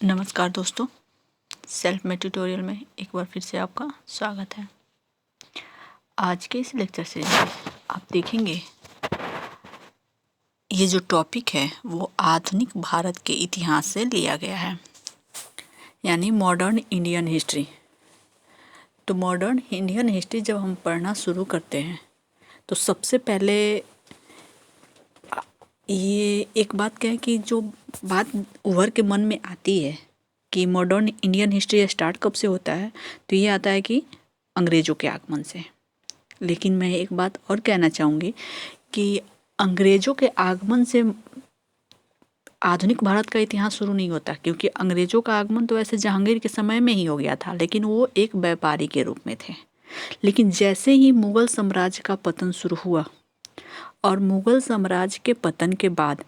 नमस्कार दोस्तों, self made tutorial में एक बार फिर से आपका स्वागत है। आज के इस लेक्चर सीरीज में आप देखेंगे ये जो टॉपिक है वो आधुनिक भारत के इतिहास से लिया गया है, यानी मॉडर्न इंडियन हिस्ट्री। तो मॉडर्न इंडियन हिस्ट्री जब हम पढ़ना शुरू करते हैं तो सबसे पहले ये एक बात कहें कि जो बात उभर के मन में आती है कि मॉडर्न इंडियन हिस्ट्री स्टार्ट कब से होता है, तो ये आता है कि अंग्रेज़ों के आगमन से। लेकिन मैं एक बात और कहना चाहूँगी कि अंग्रेज़ों के आगमन से आधुनिक भारत का इतिहास शुरू नहीं होता, क्योंकि अंग्रेज़ों का आगमन तो वैसे जहांगीर के समय में ही हो गया था, लेकिन वो एक व्यापारी के रूप में थे। लेकिन जैसे ही मुग़ल साम्राज्य का पतन शुरू हुआ और मुग़ल साम्राज्य के पतन के बाद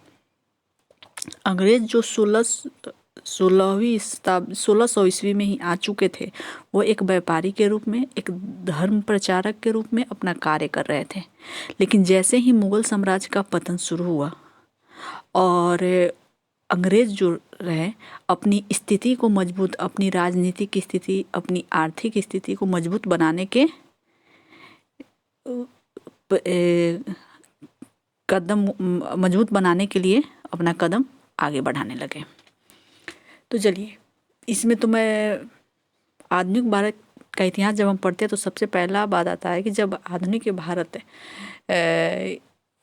अंग्रेज़ जो 1600 ईस्वी में ही आ चुके थे, वो एक व्यापारी के रूप में, एक धर्म प्रचारक के रूप में अपना कार्य कर रहे थे। लेकिन जैसे ही मुग़ल साम्राज्य का पतन शुरू हुआ और अंग्रेज़ जो रहे अपनी स्थिति को मजबूत, अपनी राजनीतिक स्थिति, अपनी आर्थिक स्थिति को मजबूत बनाने के लिए अपना कदम आगे बढ़ाने लगे। तो चलिए, इसमें तो मैं आधुनिक भारत का इतिहास जब हम पढ़ते हैं तो सबसे पहला बात आता है कि जब आधुनिक भारत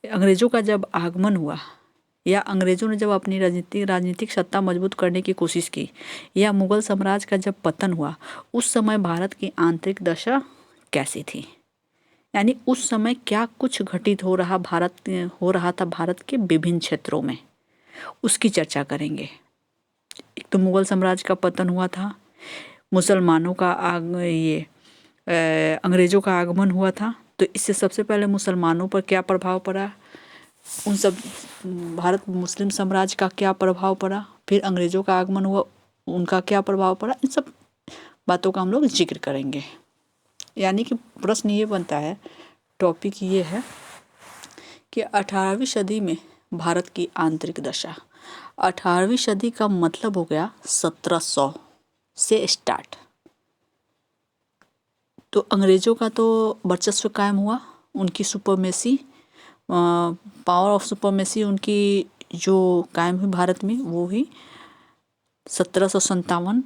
अंग्रेज़ों का जब आगमन हुआ या अंग्रेज़ों ने जब अपनी राजनीतिक सत्ता मजबूत करने की कोशिश की या मुग़ल साम्राज्य का जब पतन हुआ, उस समय भारत की आंतरिक दशा कैसी थी, यानी उस समय क्या कुछ घटित हो रहा था भारत के विभिन्न क्षेत्रों में, उसकी चर्चा करेंगे। एक तो मुग़ल साम्राज्य का पतन हुआ था, मुसलमानों का अंग्रेज़ों का आगमन हुआ था, तो इससे सबसे पहले मुसलमानों पर क्या प्रभाव पड़ा, उन सब भारत मुस्लिम साम्राज्य का क्या प्रभाव पड़ा, फिर अंग्रेज़ों का आगमन हुआ, उनका क्या प्रभाव पड़ा, इन सब बातों का हम लोग जिक्र करेंगे। यानी कि प्रश्न ये बनता है, टॉपिक ये है कि 18वीं सदी में भारत की आंतरिक दशा। 18वीं सदी का मतलब हो गया 1700 से स्टार्ट। तो अंग्रेज़ों का तो वर्चस्व कायम हुआ, उनकी सुपरमेसी, पावर ऑफ सुपरमेसी उनकी जो कायम हुई भारत में, वो ही 1757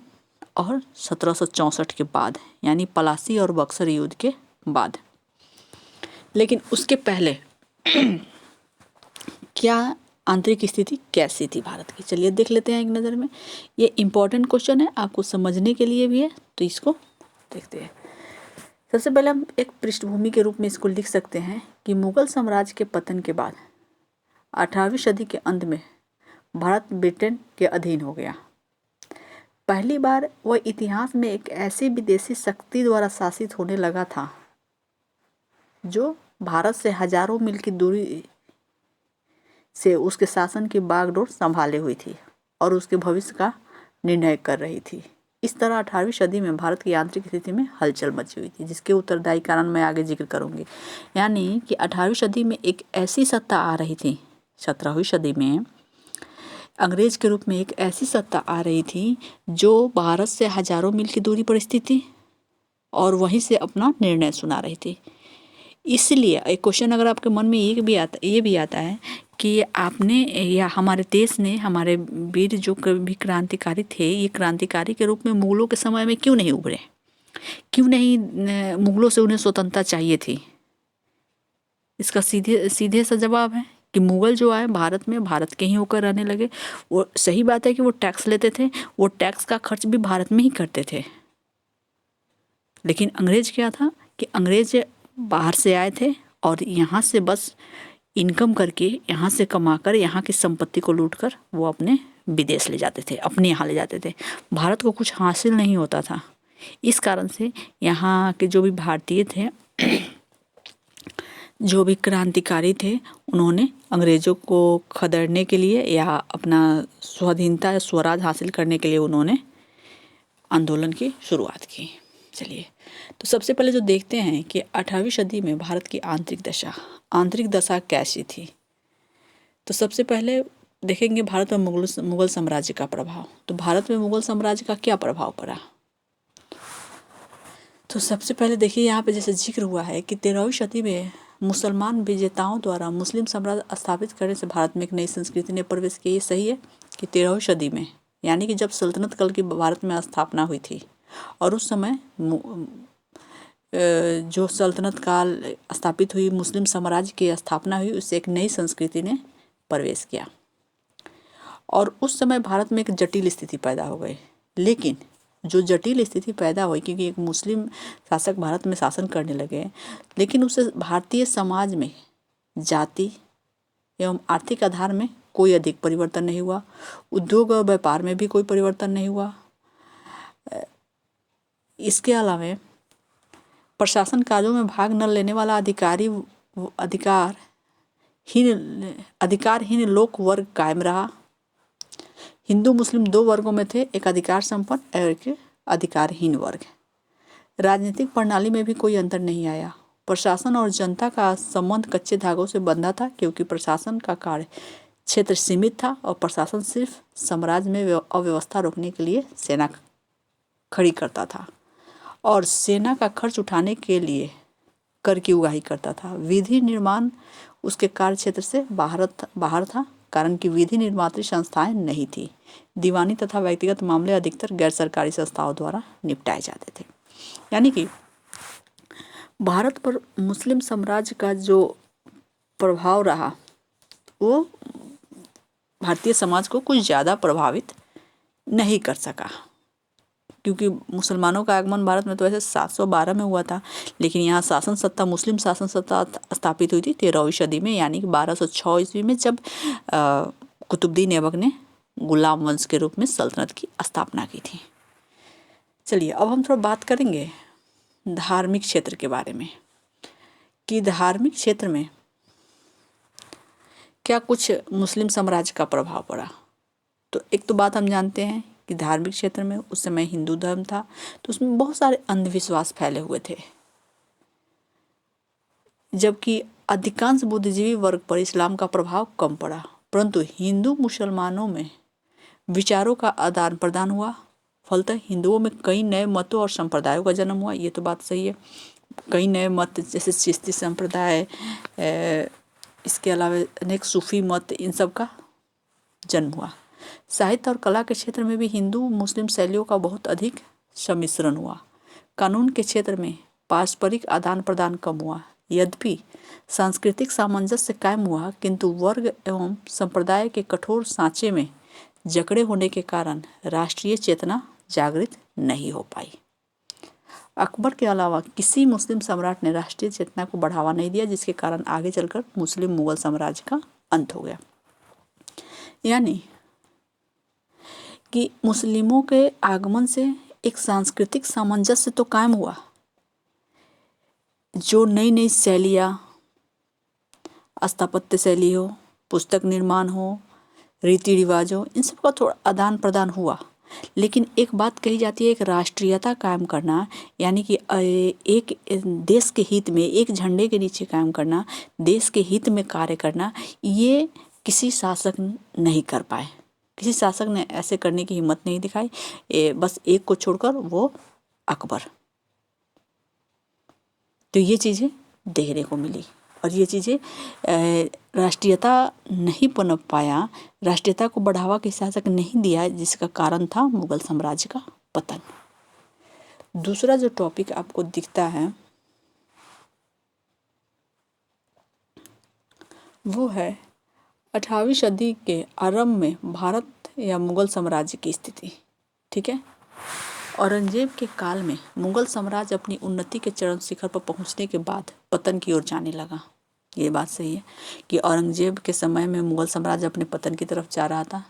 और 1764 के बाद, यानी पलासी और बक्सर युद्ध के बाद। लेकिन उसके पहले क्या आंतरिक स्थिति कैसी थी भारत की, चलिए देख लेते हैं एक नज़र में। ये इम्पोर्टेंट क्वेश्चन है, आपको समझने के लिए भी है, तो इसको देखते हैं। सबसे पहले हम एक पृष्ठभूमि के रूप में इसको लिख सकते हैं कि मुग़ल साम्राज्य के पतन के बाद 18वीं सदी के अंत में भारत ब्रिटेन के अधीन हो गया। पहली बार वह इतिहास में एक ऐसी विदेशी शक्ति द्वारा शासित होने लगा था जो भारत से हजारों मील की दूरी से उसके शासन की बागडोर संभाले हुई थी और उसके भविष्य का निर्णय कर रही थी। इस तरह 18वीं सदी में भारत की आंतरिक स्थिति में हलचल मची हुई थी, जिसके उत्तरदायी कारण मैं आगे जिक्र करूंगी। यानी कि 18वीं सदी में एक ऐसी सत्ता आ रही थी, 17वीं सदी में अंग्रेज के रूप में एक ऐसी सत्ता आ रही थी जो भारत से हजारों मील की दूरी पर स्थित थी और वहीं से अपना निर्णय सुना रही थी। इसलिए एक क्वेश्चन अगर आपके मन में ये भी आता है कि आपने या हमारे देश ने, हमारे वीर जो भी क्रांतिकारी थे, ये क्रांतिकारी के रूप में मुगलों के समय में क्यों नहीं उभरे, क्यों नहीं मुगलों से उन्हें स्वतंत्रता चाहिए थी। इसका सीधे सा जवाब है कि मुगल जो आए भारत में, भारत के ही होकर रहने लगे। वो सही बात है कि वो टैक्स लेते थे, वो टैक्स का खर्च भी भारत में ही करते थे। लेकिन अंग्रेज क्या था कि अंग्रेज बाहर से आए थे और यहाँ से बस इनकम करके, यहाँ से कमाकर, यहाँ की संपत्ति को लूटकर वो अपने विदेश ले जाते थे, अपने यहाँ ले जाते थे। भारत को कुछ हासिल नहीं होता था। इस कारण से यहाँ के जो भी भारतीय थे, जो भी क्रांतिकारी थे, उन्होंने अंग्रेज़ों को खदेड़ने के लिए या अपना स्वाधीनता या स्वराज हासिल करने के लिए उन्होंने आंदोलन की शुरुआत की। चलिए, तो सबसे पहले जो देखते हैं कि 18वीं सदी में भारत की आंतरिक दशा कैसी थी। तो सबसे पहले देखेंगे भारत में मुगल साम्राज्य का प्रभाव। तो भारत में मुगल साम्राज्य का क्या प्रभाव पड़ा? तो सबसे पहले देखिए यहाँ पे जैसे जिक्र हुआ है कि 13वीं शताब्दी में मुसलमान विजेताओं द्वारा मुस्लिम साम्राज्य स्थापित करने से भारत में एक नई संस्कृति ने प्रवेश किया। ये सही है कि 13वीं सदी में, यानी कि जब सल्तनत काल की भारत में स्थापना हुई थी और उस समय जो सल्तनत काल स्थापित हुई, मुस्लिम साम्राज्य की स्थापना हुई, उससे एक नई संस्कृति ने प्रवेश किया और उस समय भारत में एक जटिल स्थिति पैदा हो गई। लेकिन जो जटिल स्थिति पैदा हुई क्योंकि एक मुस्लिम शासक भारत में शासन करने लगे, लेकिन उससे भारतीय समाज में जाति एवं आर्थिक आधार में कोई अधिक परिवर्तन नहीं हुआ। उद्योग और व्यापार में भी कोई परिवर्तन नहीं हुआ। इसके अलावा प्रशासन कार्यों में भाग न लेने वाला अधिकारहीन लोक वर्ग कायम रहा। हिंदू मुस्लिम दो वर्गों में थे, एक अधिकार संपन्न और एक अधिकारहीन वर्ग। राजनीतिक प्रणाली में भी कोई अंतर नहीं आया। प्रशासन और जनता का संबंध कच्चे धागों से बंधा था क्योंकि प्रशासन का कार्य क्षेत्र सीमित था और प्रशासन सिर्फ साम्राज्य में अव्यवस्था रोकने के लिए सेना खड़ी करता था और सेना का खर्च उठाने के लिए कर की उगाही करता था। विधि निर्माण उसके कार्य क्षेत्र से बाहर था कारण कि विधि निर्मात्री संस्थाएं नहीं थी। दीवानी तथा व्यक्तिगत मामले अधिकतर गैर सरकारी संस्थाओं द्वारा निपटाए जाते थे। यानी कि भारत पर मुस्लिम साम्राज्य का जो प्रभाव रहा वो भारतीय समाज को कुछ ज़्यादा प्रभावित नहीं कर सका, क्योंकि मुसलमानों का आगमन भारत में तो वैसे 712 में हुआ था, लेकिन यहाँ शासन सत्ता मुस्लिम शासन सत्ता स्थापित हुई थी 13वीं सदी में, यानी कि 1206 ईस्वी में, जब कुतुबुद्दीन ऐबक ने गुलाम वंश के रूप में सल्तनत की स्थापना की थी। चलिए अब हम थोड़ा बात करेंगे धार्मिक क्षेत्र के बारे में कि धार्मिक क्षेत्र में क्या कुछ मुस्लिम साम्राज्य का प्रभाव पड़ा। तो एक तो बात हम जानते हैं कि धार्मिक क्षेत्र में उस समय हिंदू धर्म था, तो उसमें बहुत सारे अंधविश्वास फैले हुए थे, जबकि अधिकांश बुद्धिजीवी वर्ग पर इस्लाम का प्रभाव कम पड़ा। परंतु हिंदू मुसलमानों में विचारों का आदान प्रदान हुआ, फलतः हिंदुओं में कई नए मतों और संप्रदायों का जन्म हुआ। ये तो बात सही है, कई नए मत जैसे चिश्ती संप्रदाय, इसके अलावा अनेक सूफी मत, इन सब का जन्म हुआ। साहित्य और कला के क्षेत्र में भी हिंदू मुस्लिम शैलियों का बहुत अधिक सम्मिश्रण हुआ। कानून के क्षेत्र में पारस्परिक आदान प्रदान कम हुआ। यद्यपि सांस्कृतिक सामंजस्य कायम हुआ, किंतु वर्ग एवं संप्रदाय के कठोर सांचे में जकड़े होने के कारण राष्ट्रीय चेतना जागृत नहीं हो पाई। अकबर के अलावा किसी मुस्लिम सम्राट ने राष्ट्रीय चेतना को बढ़ावा नहीं दिया, जिसके कारण आगे चलकर मुस्लिम मुगल साम्राज्य का अंत हो गया। यानी कि मुस्लिमों के आगमन से एक सांस्कृतिक सामंजस्य तो कायम हुआ, जो नई नई शैलियाँ, स्थापत्य शैली हो, पुस्तक निर्माण हो, रीति रिवाज हो, इन सब का थोड़ा आदान प्रदान हुआ। लेकिन एक बात कही जाती है, एक राष्ट्रीयता कायम करना, यानी कि एक देश के हित में, एक झंडे के नीचे कायम करना, देश के हित में कार्य करना, ये किसी शासक नहीं कर पाए। किसी शासक ने ऐसे करने की हिम्मत नहीं दिखाई, बस एक को छोड़कर, वो अकबर। तो ये चीज़ें देखने को मिली और ये चीज़ें राष्ट्रीयता नहीं पनप पाया, राष्ट्रीयता को बढ़ावा किसी शासक नहीं दिया, जिसका कारण था मुगल साम्राज्य का पतन। दूसरा जो टॉपिक आपको दिखता है वो है 18वीं सदी के आरंभ में भारत या मुगल साम्राज्य की स्थिति। ठीक है, औरंगजेब के काल में मुगल साम्राज्य अपनी उन्नति के चरम शिखर पर पहुंचने के बाद पतन की ओर जाने लगा। ये बात सही है कि औरंगजेब के समय में मुगल साम्राज्य अपने पतन की तरफ जा रहा था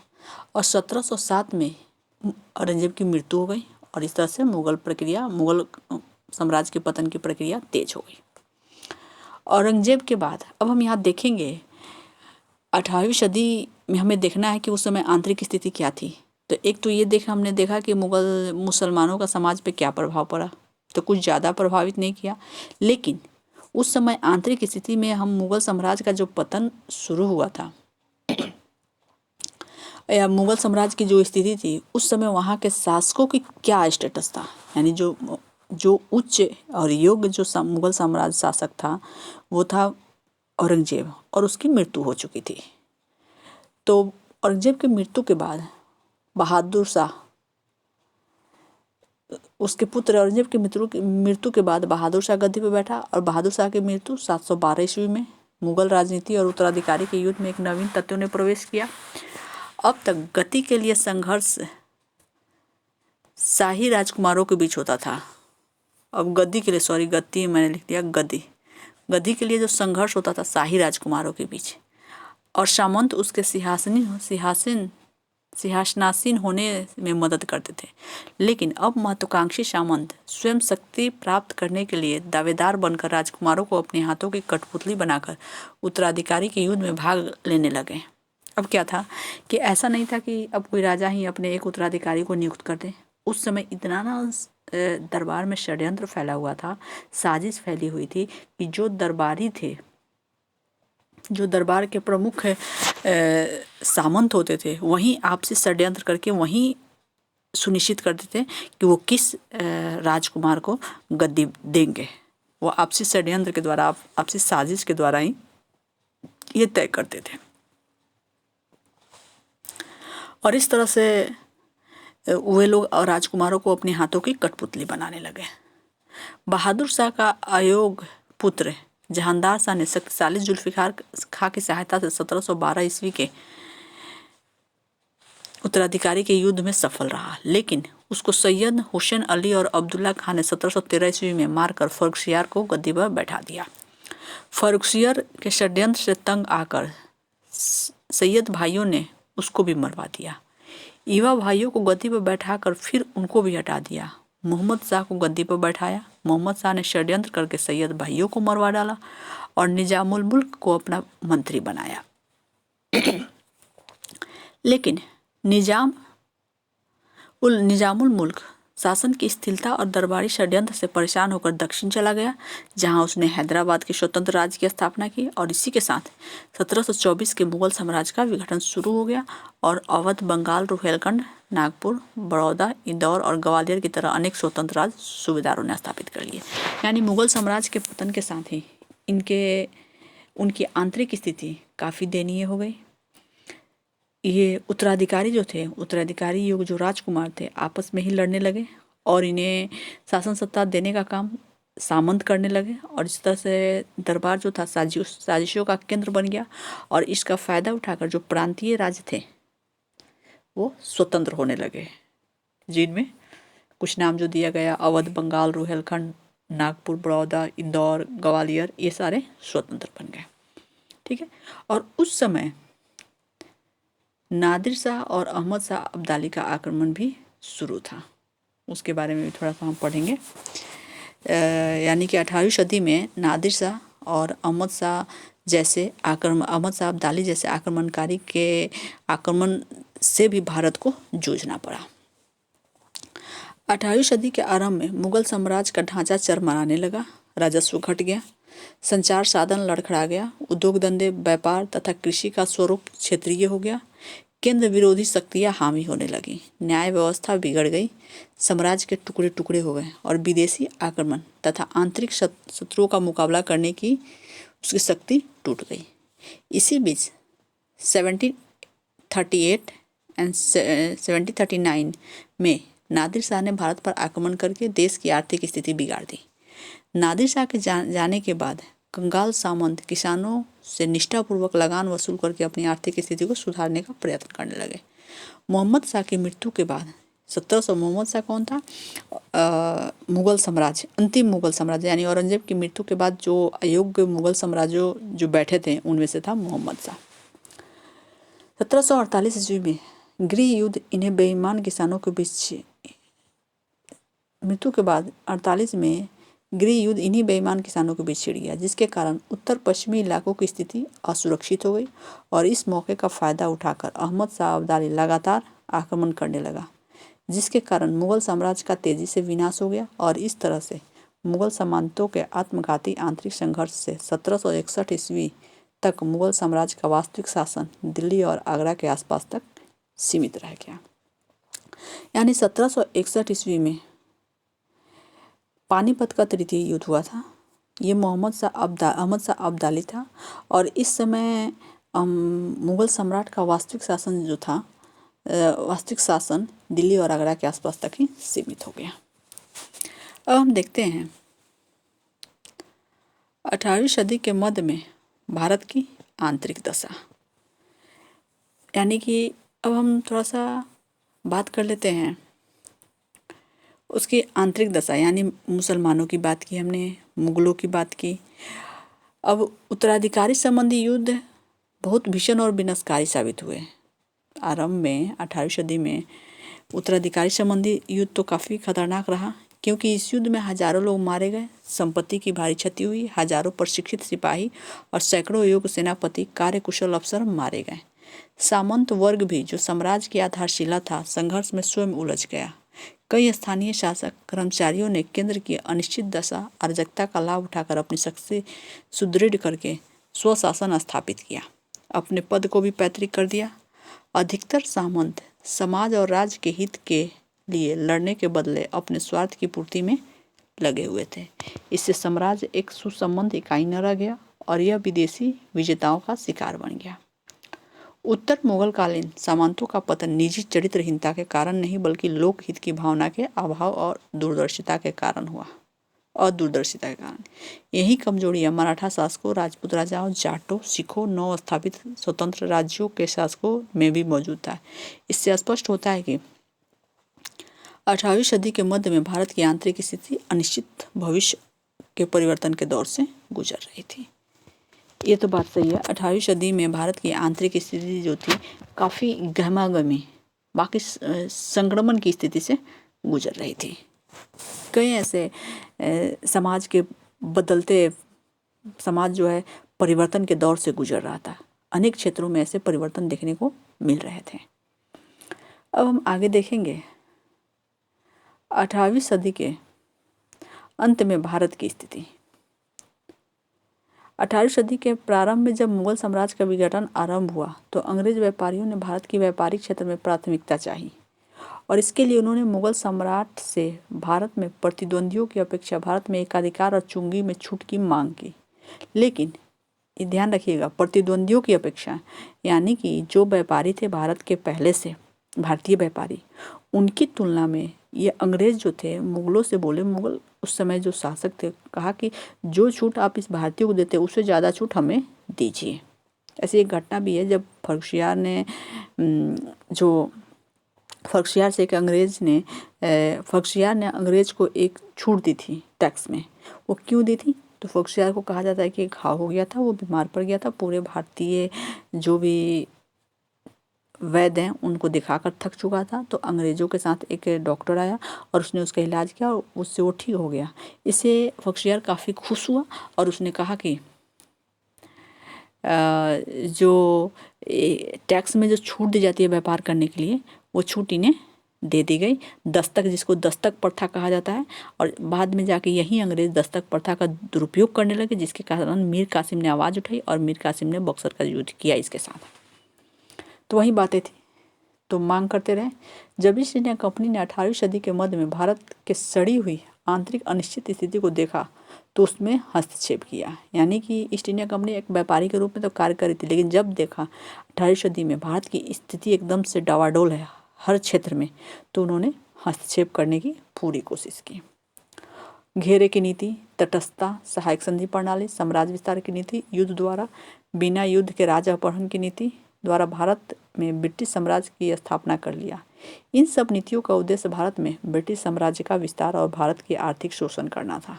और 1707 में औरंगजेब की मृत्यु हो गई और इस तरह से मुगल साम्राज्य के पतन की प्रक्रिया तेज हो गई। औरंगजेब के बाद अब हम यहाँ देखेंगे 18वीं सदी में हमें देखना है कि उस समय आंतरिक स्थिति क्या थी। तो एक तो ये हमने देखा कि मुसलमानों का समाज पे क्या प्रभाव पड़ा, तो कुछ ज़्यादा प्रभावित नहीं किया। लेकिन उस समय आंतरिक स्थिति में हम मुगल साम्राज्य का जो पतन शुरू हुआ था या मुगल साम्राज्य की जो स्थिति थी उस समय वहाँ के शासकों की क्या स्टेटस था, यानी जो उच्च और योग्य जो मुगल साम्राज्य शासक था वो था औरंगजेब, और उसकी मृत्यु हो चुकी थी। तो औरंगजेब की मृत्यु के बाद बहादुर शाह, उसके पुत्र औरंगजेब की मृत्यु के बाद बहादुर शाह गद्दी पर बैठा, और बहादुर शाह की मृत्यु 712 ईस्वी में मुगल राजनीति और उत्तराधिकारी के युद्ध में एक नवीन तत्व ने प्रवेश किया। अब तक गद्दी के लिए संघर्ष शाही राजकुमारों के बीच होता था। अब गद्दी के लिए, गद्दी मैंने लिख दिया गद्दी के लिए जो संघर्ष होता था शाही राजकुमारों के बीच, और सामंत उसके सिंहासनासीन होने में मदद करते थे। लेकिन अब महत्वाकांक्षी सामंत स्वयं शक्ति प्राप्त करने के लिए दावेदार बनकर राजकुमारों को अपने हाथों की कठपुतली बनाकर उत्तराधिकारी के युद्ध में भाग लेने लगे। अब क्या था कि ऐसा नहीं था कि अब कोई राजा ही अपने एक उत्तराधिकारी को नियुक्त कर दे। उस समय इतना ना दरबार में षड्यंत्र फैला हुआ था, साजिश फैली हुई थी कि जो दरबारी थे, जो दरबार के प्रमुख सामंत होते थे, वहीं आपसी षड्यंत्र करके वहीं सुनिश्चित करते थे कि वो किस राजकुमार को गद्दी देंगे। वो आपसी षड्यंत्र के द्वारा, आपसी साजिश के द्वारा ही ये तय करते थे। और इस तरह से वे लोग और राजकुमारों को अपने हाथों की कठपुतली बनाने लगे। बहादुर शाह का अयोग्य पुत्र जहांदार शाह ने शक्तिशाली जुल्फिकार खां की सहायता से 1712 ईस्वी के उत्तराधिकारी के युद्ध में सफल रहा, लेकिन उसको सैयद हुसैन अली और अब्दुल्ला खान ने 1713 ईस्वी में मारकर फर्रुखसियार को गद्दी पर बैठा दिया। फर्रुखसियार के षड्यंत्र से तंग आकर सैयद भाइयों ने उसको भी मरवा दिया। युवा भाइयों को गद्दी पर बैठाकर फिर उनको भी हटा दिया। मोहम्मद शाह को गद्दी पर बैठाया। मोहम्मद शाह ने षड्यंत्र करके सैयद भाइयों को मरवा डाला और निजामुल मुल्क को अपना मंत्री बनाया। लेकिन निजामुल मुल्क शासन की स्थिरता और दरबारी षड्यंत्र से परेशान होकर दक्षिण चला गया, जहां उसने हैदराबाद के स्वतंत्र राज्य की स्थापना की, और इसी के साथ 1724 के मुगल साम्राज्य का विघटन शुरू हो गया और अवध, बंगाल, रुहेलखंड, नागपुर, बड़ौदा, इंदौर और ग्वालियर की तरह अनेक स्वतंत्र राज्य सूबेदारों ने स्थापित कर लिए। यानी मुगल साम्राज्य के पतन के साथ ही उनकी आंतरिक स्थिति काफ़ी दयनीय हो गई। ये उत्तराधिकारी युग जो राजकुमार थे आपस में ही लड़ने लगे और इन्हें शासन सत्ता देने का काम सामंत करने लगे, और इस तरह से दरबार जो था साजिशों का केंद्र बन गया, और इसका फ़ायदा उठाकर जो प्रांतीय राज्य थे वो स्वतंत्र होने लगे, जिनमें कुछ नाम जो दिया गया अवध, बंगाल, रुहेलखंड, नागपुर, बड़ौदा, इंदौर, ग्वालियर, ये सारे स्वतंत्र बन गए। ठीक है। और उस समय नादिर शाह और अहमद शाह अब्दाली का आक्रमण भी शुरू था, उसके बारे में भी थोड़ा सा हम पढ़ेंगे। यानी कि 18वीं सदी में नादिर शाह और अहमद शाह अब्दाली जैसे आक्रमणकारी के आक्रमण से भी भारत को जूझना पड़ा। 18वीं सदी के आरंभ में मुगल साम्राज्य का ढांचा चरमराने लगा, राजस्व घट गया, संचार साधन लड़खड़ा गया, उद्योग धंधे, व्यापार तथा कृषि का स्वरूप क्षेत्रीय हो गया, केंद्र विरोधी शक्तियां हावी होने लगी, न्याय व्यवस्था बिगड़ गई, साम्राज्य के टुकड़े टुकड़े हो गए और विदेशी आक्रमण तथा आंतरिक शत्रुओं का मुकाबला करने की उसकी शक्ति टूट गई। इसी बीच 1738 एंड 1739 में नादिर शाह ने भारत पर आक्रमण करके देश की आर्थिक स्थिति बिगाड़ दी। नादिर शाह के जाने के बाद कंगाल सामंत किसानों से निष्ठापूर्वक लगान वसूल करके अपनी आर्थिक स्थिति को सुधारने का प्रयत्न करने लगे। मोहम्मद शाह की मृत्यु के बाद 1700 मोहम्मद शाह कौन था? मुगल साम्राज्य, अंतिम मुगल साम्राज्य, यानी औरंगजेब की मृत्यु के बाद जो अयोग्य मुगल साम्राज्य जो बैठे थे उनमें से था मोहम्मद शाह। 1748 ईस्वी में गृह युद्ध इन्हें बेईमान किसानों के बीच मृत्यु के बाद 48 में गृह युद्ध इन्हीं बेईमान किसानों के बीच छिड़ गया, जिसके कारण उत्तर पश्चिमी इलाकों की स्थिति असुरक्षित हो गई और इस मौके का फायदा उठाकर अहमद शाह अब्दाली लगातार आक्रमण करने लगा, जिसके कारण मुगल साम्राज्य का तेजी से विनाश हो गया। और इस तरह से मुगल सामंतों के आत्मघाती आंतरिक संघर्ष से 1761 ईस्वी तक मुगल साम्राज्य का वास्तविक शासन दिल्ली और आगरा के आसपास तक सीमित रह गया। यानी 1761 ईस्वी में पानीपत का तृतीय युद्ध हुआ था। ये अहमद शाह अब्दाली था और इस समय मुगल सम्राट का वास्तविक शासन जो था, वास्तविक शासन दिल्ली और आगरा के आसपास तक ही सीमित हो गया। अब हम देखते हैं 18वीं सदी के मध्य में भारत की आंतरिक दशा। यानी कि अब हम थोड़ा सा बात कर लेते हैं उसकी आंतरिक दशा, यानी मुसलमानों की बात की हमने, मुगलों की बात की। अब उत्तराधिकारी संबंधी युद्ध बहुत भीषण और विनाशकारी साबित हुए। आरंभ में 18वीं सदी में उत्तराधिकारी संबंधी युद्ध तो काफ़ी खतरनाक रहा, क्योंकि इस युद्ध में हजारों लोग मारे गए, संपत्ति की भारी क्षति हुई, हजारों प्रशिक्षित सिपाही और सैकड़ों योग्य सेनापति, कार्यकुशल अफसर मारे गए। सामंत वर्ग भी, जो साम्राज्य की आधारशिला था, संघर्ष में स्वयं उलझ गया। कई स्थानीय शासक कर्मचारियों ने केंद्र की अनिश्चित दशा अराजकता का लाभ उठाकर अपनी शक्ति सुदृढ़ करके स्वशासन स्थापित किया, अपने पद को भी पैतृक कर दिया। अधिकतर सामंत समाज और राज्य के हित के लिए लड़ने के बदले अपने स्वार्थ की पूर्ति में लगे हुए थे। इससे साम्राज्य एक सुसंबद्ध इकाई न रह गया और यह विदेशी विजेताओं का शिकार बन गया। उत्तर मुगलकालीन सामंतों का पतन निजी चरित्रहीनता के कारण नहीं, बल्कि लोकहित की भावना के अभाव और दूरदर्शिता के कारण हुआ। यही कमजोरियां मराठा शासकों, राजपूत राजाओं, जाटों, सिखों, नव स्थापित स्वतंत्र राज्यों के शासकों में भी मौजूद था। इससे स्पष्ट होता है कि 18वीं सदी के मध्य में भारत की आंतरिक स्थिति अनिश्चित भविष्य के परिवर्तन के दौर से गुजर रही थी। ये तो बात सही है, 18वीं सदी में भारत की आंतरिक स्थिति जो थी काफ़ी गहमागहमी, बाकी संक्रमण की स्थिति से गुजर रही थी। कई ऐसे समाज के बदलते समाज जो है परिवर्तन के दौर से गुजर रहा था। अनेक क्षेत्रों में ऐसे परिवर्तन देखने को मिल रहे थे। अब हम आगे देखेंगे 18वीं सदी के अंत में भारत की स्थिति। 18वीं सदी के प्रारंभ में जब मुगल साम्राज्य का विघटन आरंभ हुआ तो अंग्रेज व्यापारियों ने भारत की व्यापारिक क्षेत्र में प्राथमिकता चाही और इसके लिए उन्होंने मुगल सम्राट से भारत में प्रतिद्वंदियों की अपेक्षा भारत में एकाधिकार और चुंगी में छूट की मांग की। लेकिन ये ध्यान रखिएगा, प्रतिद्वंदियों की अपेक्षा, यानी कि जो व्यापारी थे भारत के पहले से, भारतीय व्यापारी, उनकी तुलना में ये अंग्रेज जो थे मुगलों से बोले, मुगल उस समय जो शासक थे, कहा कि जो छूट आप इस भारतीय को देते उससे ज़्यादा छूट हमें दीजिए। ऐसी एक घटना भी है जब फर्रुखसियार ने अंग्रेज को एक छूट दी थी टैक्स में। वो क्यों दी थी? तो फर्रुखसियार को कहा जाता है कि घाव हो गया था, वो बीमार पड़ गया था, पूरे भारतीय जो भी वैद्य हैं उनको दिखाकर थक चुका था, तो अंग्रेज़ों के साथ एक डॉक्टर आया और उसने उसका इलाज किया और उससे वो ठीक हो गया। इससे फर्रुखसियार काफ़ी खुश हुआ और उसने कहा कि जो टैक्स में जो छूट दी जाती है व्यापार करने के लिए, वो छूट इन्हें दे दी गई। दस्तक, जिसको दस्तक प्रथा कहा जाता है, और बाद में जाके यही अंग्रेज दस्तक प्रथा का दुरुपयोग करने लगे, जिसके कारण मीर कासिम ने आवाज़ उठाई और मीर कासिम ने बक्सर का युद्ध किया इसके साथ। तो वही बातें थी, तो मांग करते रहे। जब ईस्ट इंडिया कंपनी ने 18वीं सदी के मध्य में भारत के सड़ी हुई आंतरिक अनिश्चित स्थिति को देखा तो उसमें हस्तक्षेप किया। यानी कि ईस्ट इंडिया कंपनी एक व्यापारी के रूप में तो कार्य करी थी, लेकिन जब देखा 18वीं सदी में भारत की स्थिति एकदम से डावाडोल है हर क्षेत्र में, तो उन्होंने हस्तक्षेप करने की पूरी कोशिश की। घेरे की नीति, तटस्थता, सहायक संधि प्रणाली, साम्राज्य विस्तार की नीति, युद्ध द्वारा बिना युद्ध के राज अपहरण की नीति द्वारा भारत में ब्रिटिश साम्राज्य की स्थापना कर लिया। इन सब नीतियों का उद्देश्य भारत में ब्रिटिश साम्राज्य का विस्तार और भारत की आर्थिक शोषण करना था।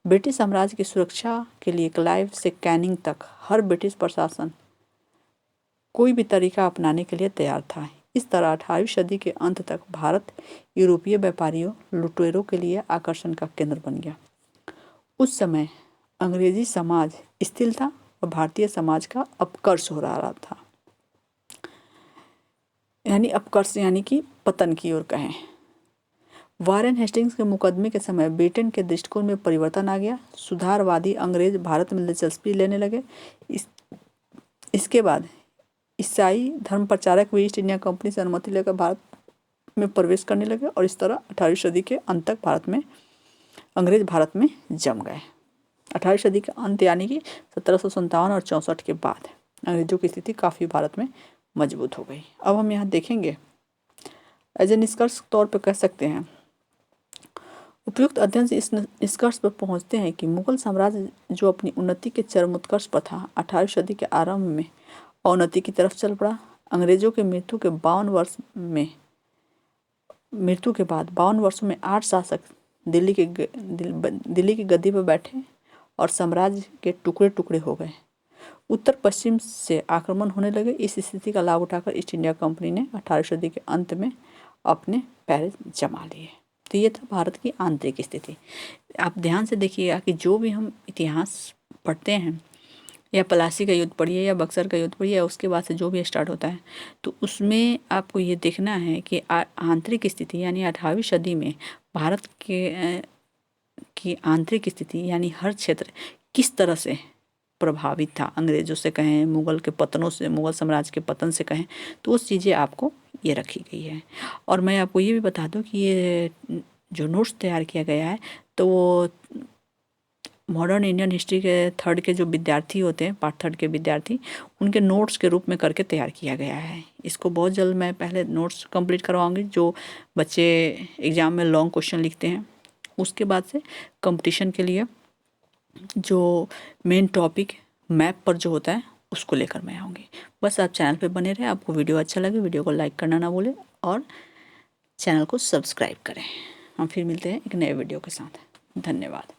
ब्रिटिश साम्राज्य की सुरक्षा के लिए क्लाइव से कैनिंग तक हर ब्रिटिश प्रशासन कोई भी तरीका अपनाने के लिए तैयार था। इस तरह 18वीं सदी के अंत तक भारत यूरोपीय व्यापारियों, लुटेरों के लिए आकर्षण का केंद्र बन गया। उस समय अंग्रेजी समाज स्थिर था और भारतीय समाज का अपकर्ष हो रहा था, यानी अपकर्ष यानी कि पतन की ओर कहें। वारेन हेस्टिंग्स के मुकदमे के समय ब्रिटेन के दृष्टिकोण में परिवर्तन आ गया। सुधारवादी अंग्रेज भारत में दिलचस्पी लेने लगे। इसके बाद ईसाई धर्म प्रचारक भी ईस्ट इंडिया कंपनी से अनुमति लेकर भारत में प्रवेश करने लगे और इस तरह 18वीं सदी के अंत तक अंग्रेज भारत में जम गए। 18वीं सदी के अंत यानी कि 1757 और 64 के बाद अंग्रेजों की स्थिति काफ़ी भारत में मजबूत हो गई। अब हम यहाँ देखेंगे एज ए निष्कर्ष तौर पर कह सकते हैं, उपयुक्त अध्ययन से इस निष्कर्ष पर पहुँचते हैं कि मुगल साम्राज्य जो अपनी उन्नति के चरमोत्कर्ष पर था 18वीं सदी के आरंभ में अवनति की तरफ चल पड़ा। अंग्रेजों के मृत्यु के बाद 52 वर्षों में 8 शासक दिल्ली की गद्दी पर बैठे और साम्राज्य के टुकड़े टुकड़े हो गए। उत्तर पश्चिम से आक्रमण होने लगे। इस स्थिति का लाभ उठाकर ईस्ट इंडिया कंपनी ने 18वीं सदी के अंत में अपने पैर जमा लिए। तो ये था भारत की आंतरिक स्थिति। आप ध्यान से देखिएगा कि जो भी हम इतिहास पढ़ते हैं, या प्लासी का युद्ध पढ़िए या बक्सर का युद्ध पढ़िए या उसके बाद से जो भी स्टार्ट होता है, तो उसमें आपको ये देखना है कि आंतरिक स्थिति यानी 18वीं सदी में भारत की आंतरिक स्थिति यानी हर क्षेत्र किस तरह से प्रभावित था। अंग्रेजों से कहें, मुगल के पतनों से, मुगल साम्राज्य के पतन से कहें, तो उस चीज़ें आपको ये रखी गई है। और मैं आपको ये भी बता दूं कि ये जो नोट्स तैयार किया गया है, तो वो मॉडर्न इंडियन हिस्ट्री के 3rd के जो विद्यार्थी होते हैं, पार्ट 3rd के विद्यार्थी, उनके नोट्स के रूप में करके तैयार किया गया है। इसको बहुत जल्द मैं पहले नोट्स कंप्लीट करवाऊंगी। जो बच्चे एग्ज़ाम में लॉन्ग क्वेश्चन लिखते हैं, उसके बाद से कंपटीशन के लिए जो मेन टॉपिक मैप पर जो होता है उसको लेकर मैं आऊँगी। बस आप चैनल पे बने रहें। आपको वीडियो अच्छा लगे, वीडियो को लाइक करना ना भूलें और चैनल को सब्सक्राइब करें। हम फिर मिलते हैं एक नए वीडियो के साथ। धन्यवाद।